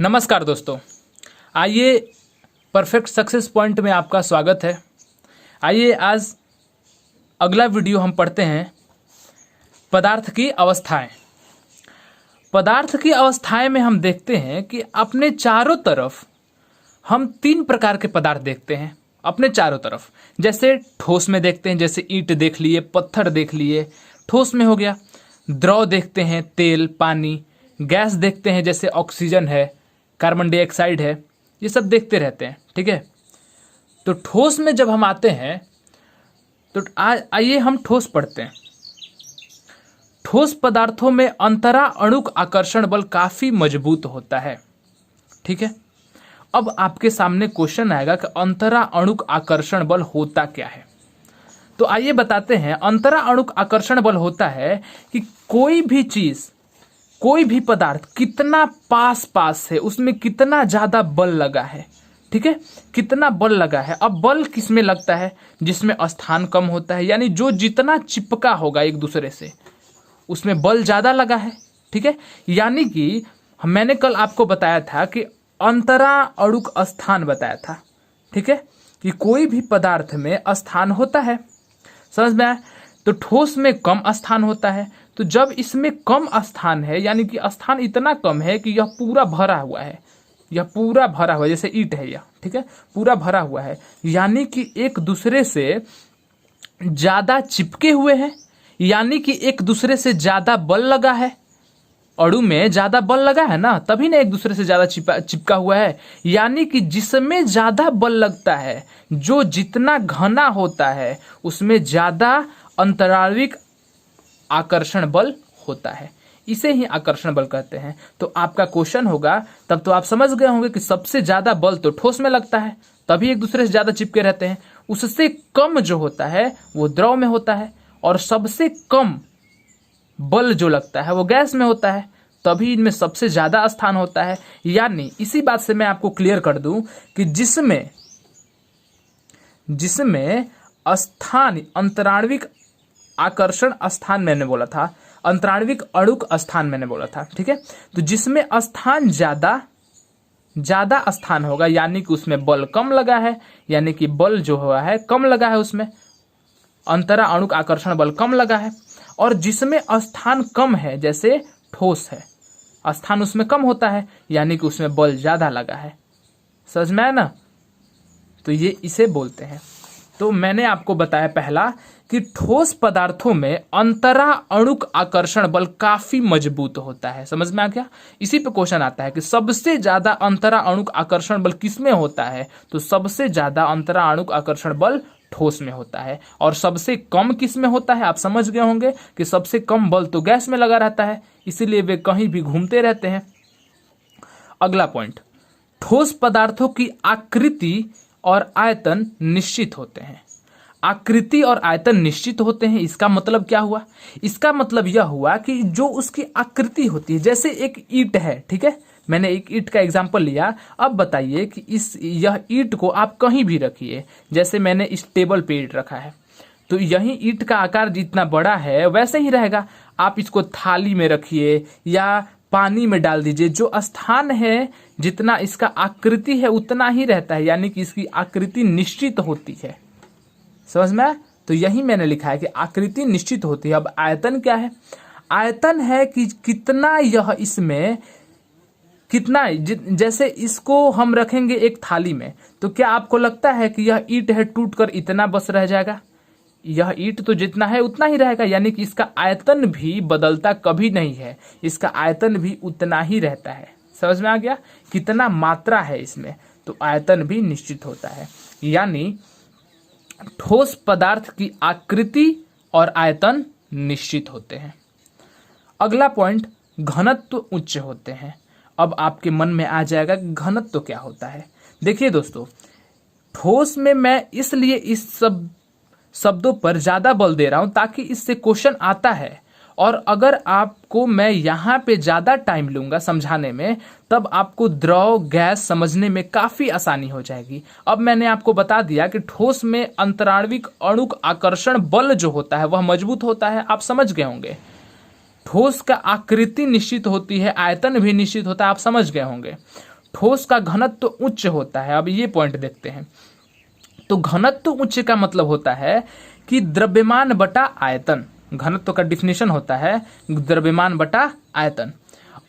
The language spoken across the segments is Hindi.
नमस्कार दोस्तों, आइए परफेक्ट सक्सेस पॉइंट में आपका स्वागत है। आइए आज अगला वीडियो हम पढ़ते हैं पदार्थ की अवस्थाएं। पदार्थ की अवस्थाएं में हम देखते हैं कि अपने चारों तरफ हम तीन प्रकार के पदार्थ देखते हैं अपने चारों तरफ। जैसे ठोस में देखते हैं, जैसे ईंट देख लिए, पत्थर देख लिए, ठोस में हो गया। द्रव देखते हैं, तेल, पानी। गैस देखते हैं, जैसे ऑक्सीजन है, कार्बन डाइऑक्साइड है, ये सब देखते रहते हैं। ठीक है, तो ठोस में जब हम आते हैं तो आइए हम ठोस पढ़ते हैं। ठोस पदार्थों में अंतरा अणुक आकर्षण बल काफी मजबूत होता है। ठीक है, अब आपके सामने क्वेश्चन आएगा कि अंतरा अणुक आकर्षण बल होता क्या है। तो आइए बताते हैं। अंतरा अणुक आकर्षण बल होता है कि कोई भी चीज, कोई भी पदार्थ कितना पास पास है, उसमें कितना ज्यादा बल लगा है। ठीक है, कितना बल लगा है। अब बल किस में लगता है? जिसमें स्थान कम होता है, यानी जो जितना चिपका होगा एक दूसरे से उसमें बल ज्यादा लगा है। ठीक है, यानी कि मैंने कल आपको बताया था कि अंतरा अणुक स्थान बताया था। ठीक है, कि कोई भी पदार्थ में स्थान होता है, समझ में आया। तो ठोस में कम स्थान होता है, तो जब इसमें कम स्थान है, यानी कि स्थान इतना कम है कि यह पूरा भरा हुआ है, यह पूरा भरा हुआ है, जैसे ईंट है यह। ठीक है, पूरा भरा हुआ है, यानी कि एक दूसरे से ज्यादा चिपके हुए हैं, यानी कि एक दूसरे से ज्यादा बल लगा है। अणु में ज्यादा बल लगा है ना, तभी ना एक दूसरे से ज्यादा चिपका हुआ है। यानी कि जिसमें ज्यादा बल लगता है, जो जितना घना होता है, उसमें ज्यादा अंतराळविक आकर्षण बल होता है। इसे ही आकर्षण बल कहते हैं। तो आपका क्वेश्चन होगा, तब तो आप समझ गए होंगे कि सबसे ज्यादा बल तो ठोस में लगता है, तभी एक दूसरे से ज्यादा चिपके रहते हैं। उससे कम जो होता है वो द्रव में होता है, और सबसे कम बल जो लगता है वो गैस में होता है, तभी इनमें सबसे ज्यादा स्थान होता है। यानी इसी बात से मैं आपको क्लियर कर दूं कि जिसमें स्थान अंतराणविक आकर्षण स्थान मैंने बोला था, अंतराणविक अणुक स्थान मैंने बोला था। ठीक है, तो जिसमें स्थान ज्यादा स्थान होगा, यानी कि उसमें बल कम लगा है, यानी कि बल जो हुआ है कम लगा है, उसमें अंतरा अणुक आकर्षण बल कम लगा है। और जिसमें स्थान कम है, जैसे ठोस है, स्थान उसमें कम होता है, यानी कि उसमें बल ज्यादा लगा है। समझ में आया ना? तो ये इसे बोलते हैं। तो मैंने आपको बताया पहला कि ठोस पदार्थों में अंतरा अणुक आकर्षण बल काफी मजबूत होता है। समझ में आ गया? इसी पे क्वेश्चन आता है कि सबसे ज्यादा अंतरा अणुक आकर्षण बल किसमें होता है। तो सबसे ज्यादा अंतरा अणुक आकर्षण बल ठोस में होता है। और सबसे कम किस में होता है? आप समझ गए होंगे कि सबसे कम बल तो गैस में लगा रहता है, इसीलिए वे कहीं भी घूमते रहते हैं। अगला पॉइंट, ठोस पदार्थों की आकृति और आयतन निश्चित होते हैं। आकृति और आयतन निश्चित होते हैं, इसका मतलब क्या हुआ? इसका मतलब यह हुआ कि जो उसकी आकृति होती है, जैसे एक ईंट है। ठीक है, मैंने एक ईंट का एग्जांपल लिया। अब बताइए कि यह ईंट को आप कहीं भी रखिए, जैसे मैंने इस टेबल पे ईंट रखा है, तो यही ईंट का आकार जितना बड़ा है वैसे ही रहेगा। आप इसको थाली में रखिए या पानी में डाल दीजिए, जो स्थान है, जितना इसका आकृति है उतना ही रहता है, यानी कि इसकी आकृति निश्चित होती है। समझ में? तो यही मैंने लिखा है कि आकृति निश्चित होती है। अब आयतन क्या है? आयतन है कि कितना यह इसमें कितना, जैसे इसको हम रखेंगे एक थाली में, तो क्या आपको लगता है कि यह ईंट है टूटकर इतना बस रह जाएगा? यह ईंट तो जितना है उतना ही रहेगा, यानी कि इसका आयतन भी बदलता कभी नहीं है, इसका आयतन भी उतना ही रहता है। समझ में आ गया? कितना मात्रा है इसमें, तो आयतन भी निश्चित होता है। यानी ठोस पदार्थ की आकृति और आयतन निश्चित होते हैं। अगला पॉइंट, घनत्व उच्च होते हैं। अब आपके मन में आ जाएगा कि घनत्व क्या होता है। देखिए दोस्तों, ठोस में मैं इसलिए इस सब शब्दों पर ज्यादा बल दे रहा हूं ताकि इससे क्वेश्चन आता है, और अगर आपको मैं यहां पे ज्यादा टाइम लूंगा समझाने में, तब आपको द्रव गैस समझने में काफी आसानी हो जाएगी। अब मैंने आपको बता दिया कि ठोस में अंतराणविक अणुक आकर्षण बल जो होता है वह मजबूत होता है, आप समझ गए होंगे। ठोस का आकृति निश्चित होती है, आयतन भी निश्चित होता है, आप समझ गए होंगे। ठोस का घनत्व उच्च होता है। अब ये पॉइंट देखते हैं। तो घनत्व उच्च का मतलब होता है कि द्रव्यमान बटा आयतन। घनत्व का डिफिनेशन होता है द्रव्यमान बटा आयतन।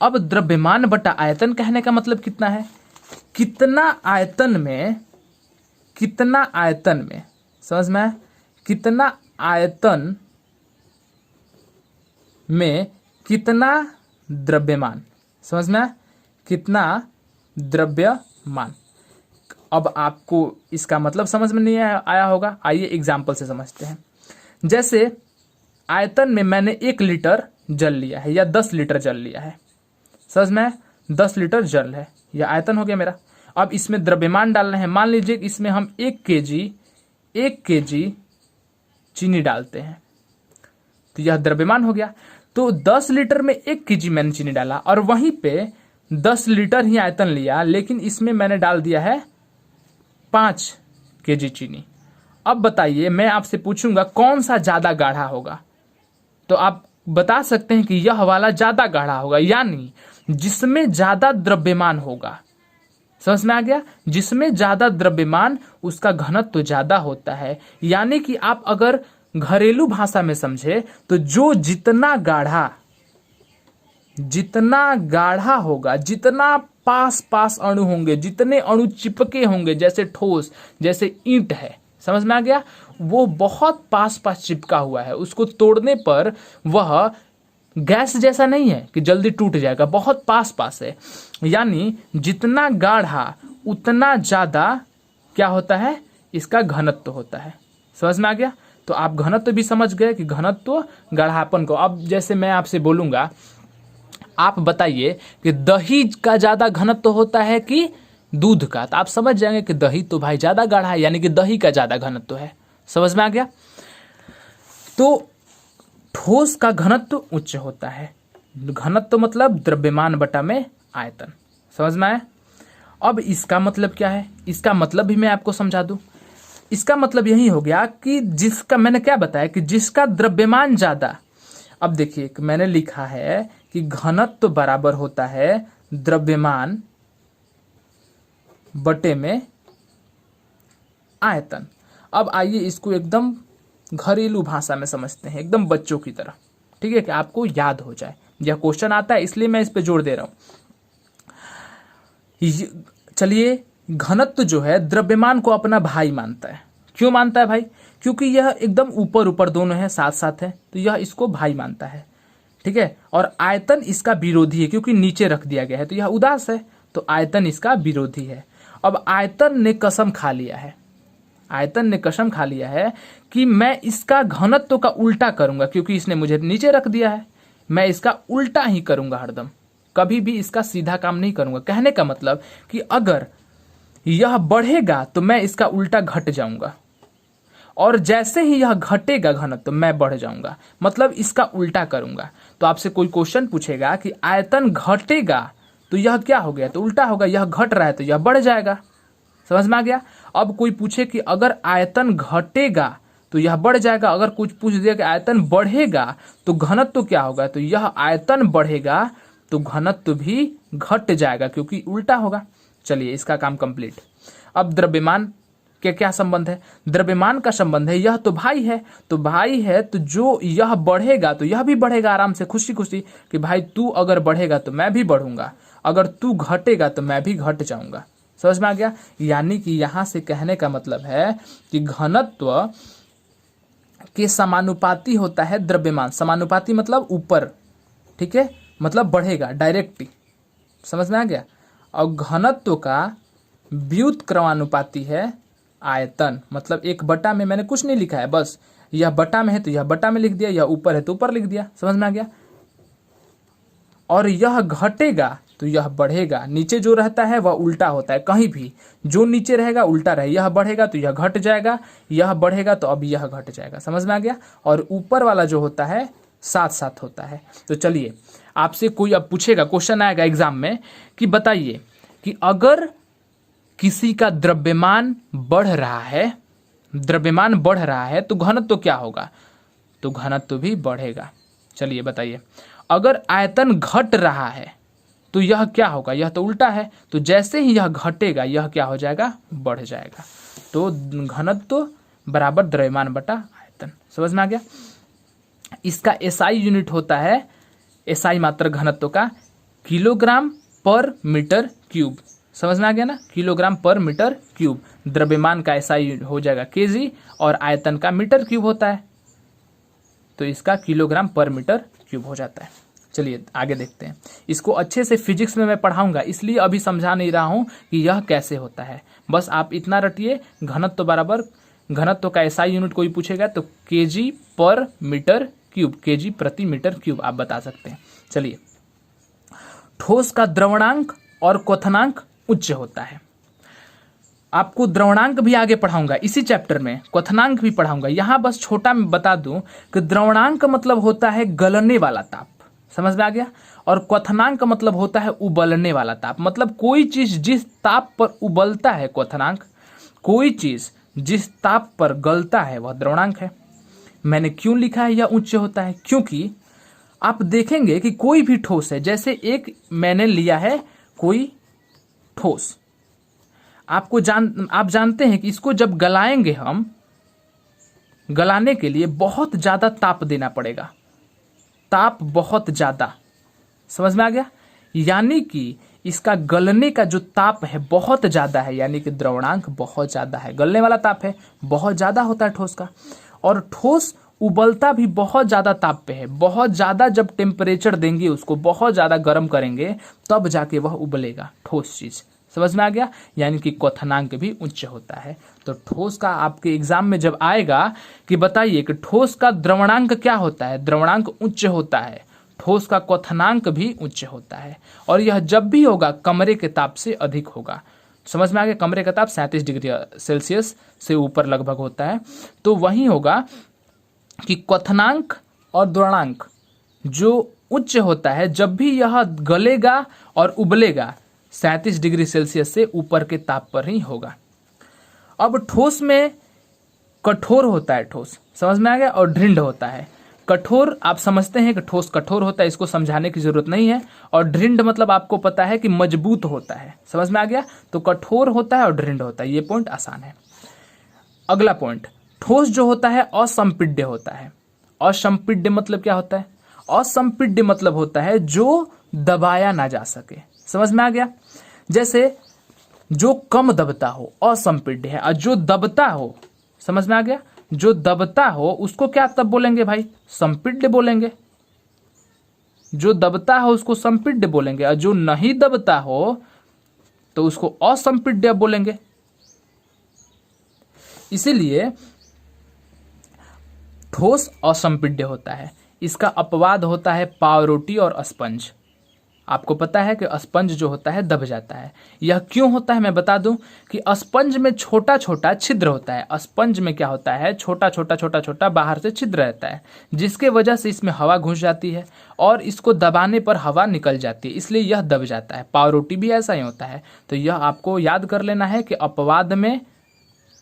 अब द्रव्यमान बटा आयतन कहने का मतलब कितना है, कितना आयतन में समझ में आया? कितना आयतन में कितना द्रव्यमान, समझ में आया? कितना द्रव्यमान। अब आपको इसका मतलब समझ में नहीं आया होगा, आइए एग्जाम्पल से समझते हैं। जैसे आयतन में मैंने 1 लीटर जल लिया है या 10 लीटर जल लिया है, समझ में? 10 लीटर जल है, यह आयतन हो गया मेरा। अब इसमें द्रव्यमान डालना है। मान लीजिए कि इसमें हम 1 केजी चीनी डालते हैं, तो यह द्रव्यमान हो गया। तो 10 लीटर में 1 केजी मैंने चीनी डाला और वहीं पे 10 लीटर ही आयतन लिया, लेकिन इसमें मैंने डाल दिया है 5 केजी चीनी। अब बताइए, मैं आपसे पूछूंगा कौन सा ज्यादा गाढ़ा होगा, तो आप बता सकते हैं कि यह वाला ज्यादा गाढ़ा होगा, यानी जिसमें ज्यादा द्रव्यमान होगा। समझ में आ गया? जिसमें ज्यादा द्रव्यमान उसका घनत्व ज्यादा होता है। यानी कि आप अगर घरेलू भाषा में समझे तो जो जितना गाढ़ा होगा, जितना पास अणु होंगे, जितने अणु चिपके होंगे, जैसे ठोस, जैसे ईंट है, समझ में आ गया? वो बहुत पास चिपका हुआ है, उसको तोड़ने पर वह गैस जैसा नहीं है कि जल्दी टूट जाएगा, बहुत पास है। यानी जितना गाढ़ा उतना ज्यादा क्या होता है, इसका घनत्व होता है। समझ में आ गया? तो आप घनत्व भी समझ गए कि घनत्व गाढ़ापन को। अब जैसे मैं आपसे बोलूंगा, आप बताइए कि दही का ज्यादा घनत्व होता है कि दूध का, तो आप समझ जाएंगे कि दही तो भाई ज्यादा गाढ़ा है, यानी कि दही का ज्यादा घनत्व है। समझ में आ गया? तो ठोस का घनत्व उच्च होता है। घनत्व मतलब द्रव्यमान बटा में आयतन। समझ में आया? अब इसका मतलब क्या है, इसका मतलब भी मैं आपको समझा दूं। इसका मतलब यही हो गया कि जिसका, मैंने क्या बताया कि जिसका द्रव्यमान ज्यादा। अब देखिए मैंने लिखा है कि घनत्व बराबर होता है द्रव्यमान बटे में आयतन। अब आइए इसको एकदम घरेलू भाषा में समझते हैं, एकदम बच्चों की तरह, ठीक है, कि आपको याद हो जाए। यह क्वेश्चन आता है इसलिए मैं इस पे जोर दे रहा हूं। चलिए, घनत्व जो है द्रव्यमान को अपना भाई मानता है। क्यों मानता है भाई? क्योंकि यह एकदम ऊपर दोनों है, साथ है, तो यह इसको भाई मानता है, ठीक है। और आयतन इसका विरोधी है, क्योंकि नीचे रख दिया गया है, तो यह उदास है, तो आयतन इसका विरोधी है। अब आयतन ने कसम खा लिया है कि मैं इसका घनत्व का उल्टा करूंगा, क्योंकि इसने मुझे नीचे रख दिया है, मैं इसका उल्टा ही करूंगा हरदम, कभी भी इसका सीधा काम नहीं करूंगा। कहने का मतलब कि अगर यह बढ़ेगा तो मैं इसका उल्टा घट जाऊंगा, और जैसे ही यह घटेगा घनत्व मैं बढ़ जाऊंगा, मतलब इसका उल्टा करूंगा। तो आपसे कोई क्वेश्चन पूछेगा कि आयतन घटेगा तो यह क्या हो गया, तो उल्टा होगा, यह घट रहा है तो यह बढ़ जाएगा। समझ में आ गया? अब कोई पूछे कि अगर आयतन घटेगा तो यह बढ़ जाएगा, अगर कुछ पूछ दिया कि आयतन बढ़ेगा तो घनत्व क्या होगा, तो यह आयतन बढ़ेगा तो घनत्व भी घट जाएगा, क्योंकि उल्टा होगा। चलिए, इसका काम कंप्लीट। अब द्रव्यमान के क्या संबंध है? द्रव्यमान का संबंध है, यह तो भाई है, तो जो यह बढ़ेगा तो यह भी बढ़ेगा आराम से, खुशी खुशी, कि भाई तू अगर बढ़ेगा तो मैं भी बढ़ूंगा, अगर तू घटेगा तो मैं भी घट जाऊंगा। समझ में आ गया? यानी कि यहां से कहने का मतलब है कि घनत्व के समानुपाती होता है द्रव्यमान। समानुपाती मतलब ऊपर, ठीक है, मतलब बढ़ेगा डायरेक्टली। समझ में आ गया? और घनत्व का व्युत्क्रमानुपाती है आयतन, मतलब 1/, में मैंने कुछ नहीं लिखा है, बस यह बटा में है तो यह बटा में लिख दिया, यह ऊपर है तो ऊपर लिख दिया। समझ में आ गया? और यह घटेगा तो यह बढ़ेगा, नीचे जो रहता है वह उल्टा होता है, कहीं भी जो नीचे रहेगा उल्टा रहे, यह बढ़ेगा तो यह घट जाएगा, यह बढ़ेगा तो अब यह घट जाएगा। समझ में आ गया? और ऊपर वाला जो होता है साथ होता है। तो चलिए, आपसे कोई अब पूछेगा, क्वेश्चन आएगा एग्जाम में कि बताइए कि अगर किसी का द्रव्यमान बढ़ रहा है तो घनत्व क्या होगा, तो घनत्व भी बढ़ेगा। चलिए बताइए, अगर आयतन घट रहा है तो यह क्या होगा, यह तो उल्टा है, तो जैसे ही यह घटेगा यह क्या हो जाएगा, बढ़ जाएगा। तो घनत्व तो बराबर द्रव्यमान बटा आयतन। समझ में आ गया। इसका एसआई यूनिट होता है, एसआई मात्रा घनत्व का किलोग्राम पर मीटर क्यूब। समझ में आ गया ना, किलोग्राम पर मीटर क्यूब। द्रव्यमान का एसआई हो जाएगा केजी और आयतन का मीटर क्यूब होता है, तो इसका किलोग्राम पर मीटर क्यूब हो जाता है। चलिए आगे देखते हैं। इसको अच्छे से फिजिक्स में मैं पढ़ाऊंगा, इसलिए अभी समझा नहीं रहा हूं कि यह कैसे होता है। बस आप इतना रटिए, घनत्व बराबर, घनत्व का एसआई यूनिट कोई पूछेगा तो केजी पर मीटर क्यूब, केजी प्रति मीटर क्यूब आप बता सकते हैं। चलिए, ठोस का द्रवणांक और क्वथनांक उच्च होता है। आपको द्रवणांक भी आगे पढ़ाऊंगा इसी चैप्टर में, क्वथनांक भी पढ़ाऊंगा। यहां बस छोटा मैं बता दूं कि द्रवणांक मतलब होता है गलने वाला ताप, समझ में आ गया, और क्वथनांक मतलब होता है उबलने वाला ताप। मतलब कोई चीज जिस ताप पर उबलता है क्वथनांक, कोई चीज जिस ताप पर गलता है वह द्रवणांक है। मैंने क्यों लिखा है यह उच्च होता है, क्योंकि आप देखेंगे कि कोई भी ठोस है, जैसे एक मैंने लिया है कोई ठोस, आप जानते हैं कि इसको जब गलाएंगे हम, गलाने के लिए बहुत ज्यादा ताप देना पड़ेगा, ताप बहुत ज्यादा। समझ में आ गया, यानी कि इसका गलने का जो ताप है बहुत ज्यादा है, यानी कि द्रवणांक बहुत ज्यादा है। गलने वाला ताप है बहुत ज्यादा होता है ठोस का, और ठोस उबलता भी बहुत ज्यादा ताप पे है। बहुत ज्यादा जब टेम्परेचर देंगे उसको, बहुत ज्यादा गर्म करेंगे, तब जाके वह उबलेगा ठोस चीज। समझ में आ गया, यानी कि क्वथनांक भी उच्च होता है। तो ठोस का आपके एग्जाम में जब आएगा कि बताइए कि ठोस का द्रवणांक क्या होता है, द्रवणांक उच्च होता है, ठोस का क्वथनांक भी उच्च होता है, और यह जब भी होगा कमरे के ताप से अधिक होगा। समझ में आ गया, कमरे का ताप 37 डिग्री सेल्सियस से ऊपर लगभग होता है। तो वही होगा कि क्वथनांक और द्रवणांक जो उच्च होता है, जब भी यह गलेगा और उबलेगा 37 डिग्री सेल्सियस से ऊपर के ताप पर ही होगा। अब ठोस में कठोर होता है ठोस, समझ में आ गया, और दृढ़ होता है। कठोर आप समझते हैं कि ठोस कठोर होता है, इसको समझाने की जरूरत नहीं है। और दृढ़ मतलब आपको पता है कि मजबूत होता है। समझ में आ गया, तो कठोर होता है और दृढ़ होता है, ये पॉइंट आसान है। अगला पॉइंट, ठोस जो होता है असंपीड्य होता है। असंपीड्य मतलब क्या होता है, असंपीड्य मतलब होता है जो दबाया ना जा सके। समझ में आ गया, जैसे जो कम दबता हो असंपीड्य है, और जो दबता हो, समझ में आ गया, जो दबता हो उसको क्या तब बोलेंगे भाई, संपीड्य बोलेंगे। जो दबता हो उसको संपीड्य बोलेंगे, और जो नहीं दबता हो तो उसको असंपीड्य बोलेंगे। इसीलिए ठोस असंपीड्य होता है। इसका अपवाद होता है पावरोटी और स्पंज। आपको पता है कि स्पंज जो होता है दब जाता है। यह क्यों होता है मैं बता दूं कि स्पंज में छोटा छोटा छिद्र होता है। स्पंज में क्या होता है, छोटा छोटा बाहर से छिद्र रहता है, जिसके वजह से इसमें हवा घुस जाती है और इसको दबाने पर हवा निकल जाती है, इसलिए यह दब जाता है। पावरोटी भी ऐसा ही होता है। तो यह आपको याद कर लेना है कि अपवाद में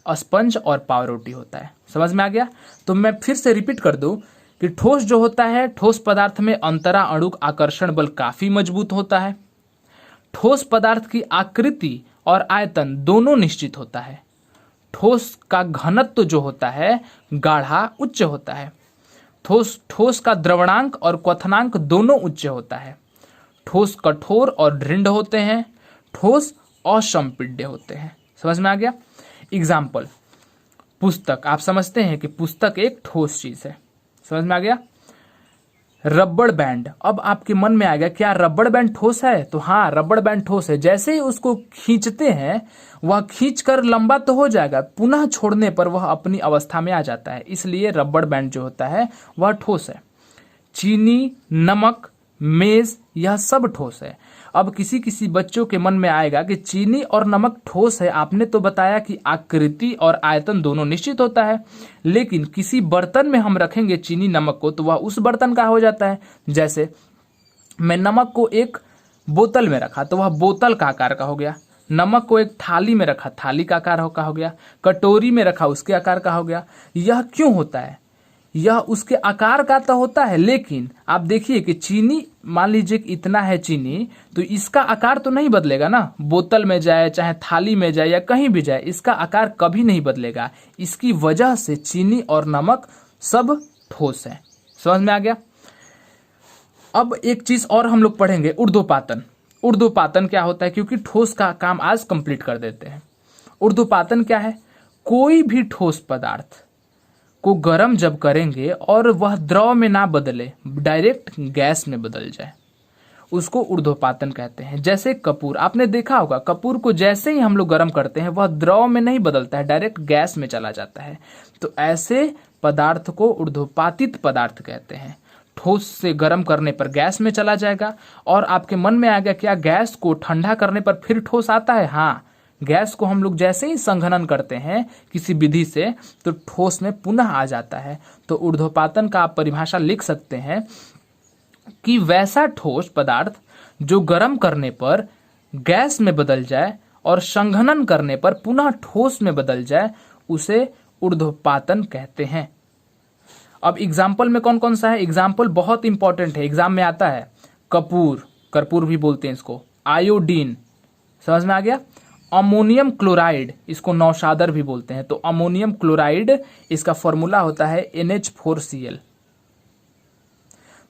स्पंज और पावरोटी होता है। समझ में आ गया। तो मैं फिर से रिपीट कर दूं कि ठोस जो होता है, ठोस पदार्थ में अंतरा अणुक आकर्षण बल काफी मजबूत होता है। ठोस पदार्थ की आकृति और आयतन दोनों निश्चित होता है। ठोस का घनत्व जो होता है गाढ़ा उच्च होता है। ठोस का द्रवणांक और क्वथनांक दोनों उच्च होता है। ठोस कठोर और दृढ़ होते हैं। ठोस असंपीड्य होते हैं। समझ में आ गया। एग्जाम्पल, पुस्तक, आप समझते हैं कि पुस्तक एक ठोस चीज है। समझ में आ गया। रबड़ बैंड, अब आपके मन में आएगा क्या रबड़ बैंड ठोस है, तो हाँ रबड़ बैंड ठोस है। जैसे ही उसको खींचते हैं वह खींचकर लंबा तो हो जाएगा, पुनः छोड़ने पर वह अपनी अवस्था में आ जाता है, इसलिए रबड़ बैंड जो होता है वह ठोस है। चीनी, नमक, मेज, यह सब ठोस है। अब किसी किसी बच्चों के मन में आएगा कि चीनी और नमक ठोस है, आपने तो बताया कि आकृति और आयतन दोनों निश्चित होता है, लेकिन किसी बर्तन में हम रखेंगे चीनी नमक को तो वह उस बर्तन का हो जाता है। जैसे मैं नमक को एक बोतल में रखा तो वह बोतल का आकार का हो गया। नमक को एक थाली में रखा, थाली का आकार का हो गया। कटोरी में रखा, उसके आकार का हो गया। यह क्यों होता है, यह उसके आकार का तो होता है, लेकिन आप देखिए कि चीनी, मान लीजिए कि इतना है चीनी, तो इसका आकार तो नहीं बदलेगा ना, बोतल में जाए चाहे थाली में जाए या कहीं भी जाए, इसका आकार कभी नहीं बदलेगा। इसकी वजह से चीनी और नमक सब ठोस है। समझ में आ गया। अब एक चीज और हम लोग पढ़ेंगे, ऊर्ध्वपातन। ऊर्ध्वपातन क्या होता है, क्योंकि ठोस का काम आज कंप्लीट कर देते हैं। ऊर्ध्वपातन क्या है, कोई भी ठोस पदार्थ को गर्म जब करेंगे और वह द्रव में ना बदले, डायरेक्ट गैस में बदल जाए, उसको ऊर्ध्वपातन कहते हैं। जैसे कपूर, आपने देखा होगा कपूर को जैसे ही हम लोग गर्म करते हैं वह द्रव में नहीं बदलता है, डायरेक्ट गैस में चला जाता है। तो ऐसे पदार्थ को ऊर्ध्वपातित पदार्थ कहते हैं। ठोस से गर्म करने पर गैस में चला जाएगा। और आपके मन में आ गया क्या गैस को ठंडा करने पर फिर ठोस आता है? हाँ, गैस को हम लोग जैसे ही संघनन करते हैं किसी विधि से तो ठोस में पुनः आ जाता है। तो ऊर्ध्वपातन का आप परिभाषा लिख सकते हैं कि वैसा ठोस पदार्थ जो गर्म करने पर गैस में बदल जाए और संघनन करने पर पुनः ठोस में बदल जाए, उसे ऊर्ध्वपातन कहते हैं। अब एग्जाम्पल में कौन कौन सा है, एग्जाम्पल बहुत इंपॉर्टेंट है, एग्जाम में आता है। कपूर, कर्पूर भी बोलते हैं इसको। आयोडीन, समझ में आ गया। अमोनियम क्लोराइड, इसको नौशादर भी बोलते हैं। तो अमोनियम क्लोराइड, इसका फॉर्मूला होता है NH4Cl।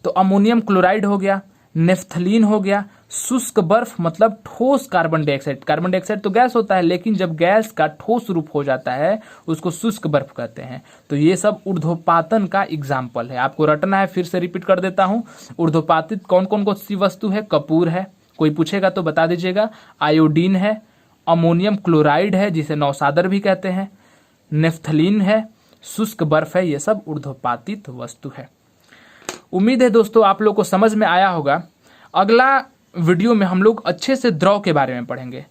तो अमोनियम क्लोराइड हो गया, नेफ्थलीन हो गया। शुष्क बर्फ मतलब ठोस कार्बन डाइऑक्साइड। कार्बन डाइऑक्साइड तो गैस होता है, लेकिन जब गैस का ठोस रूप हो जाता है उसको शुष्क बर्फ कहते हैं। तो ये सब ऊर्ध्वपातन का एग्जाम्पल है, आपको रटना है। फिर से रिपीट कर देता हूं, ऊर्ध्वपातित कौन कौन सी वस्तु है? कपूर है, कोई पूछेगा तो बता दीजिएगा। आयोडीन है, अमोनियम क्लोराइड है जिसे नौशादर भी कहते हैं, नेफ्थलीन है, शुष्क बर्फ है, ये सब ऊर्ध्वपातित वस्तु है। उम्मीद है दोस्तों आप लोग को समझ में आया होगा। अगला वीडियो में हम लोग अच्छे से द्रव के बारे में पढ़ेंगे।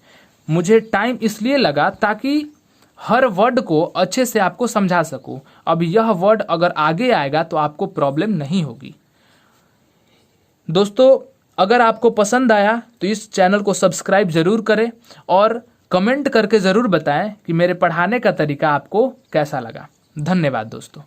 मुझे टाइम इसलिए लगा ताकि हर वर्ड को अच्छे से आपको समझा सकूं। अब यह वर्ड अगर आगे आएगा तो आपको प्रॉब्लम नहीं होगी। दोस्तों अगर आपको पसंद आया तो इस चैनल को सब्सक्राइब जरूर करें और कमेंट करके ज़रूर बताएं कि मेरे पढ़ाने का तरीका आपको कैसा लगा। धन्यवाद दोस्तों।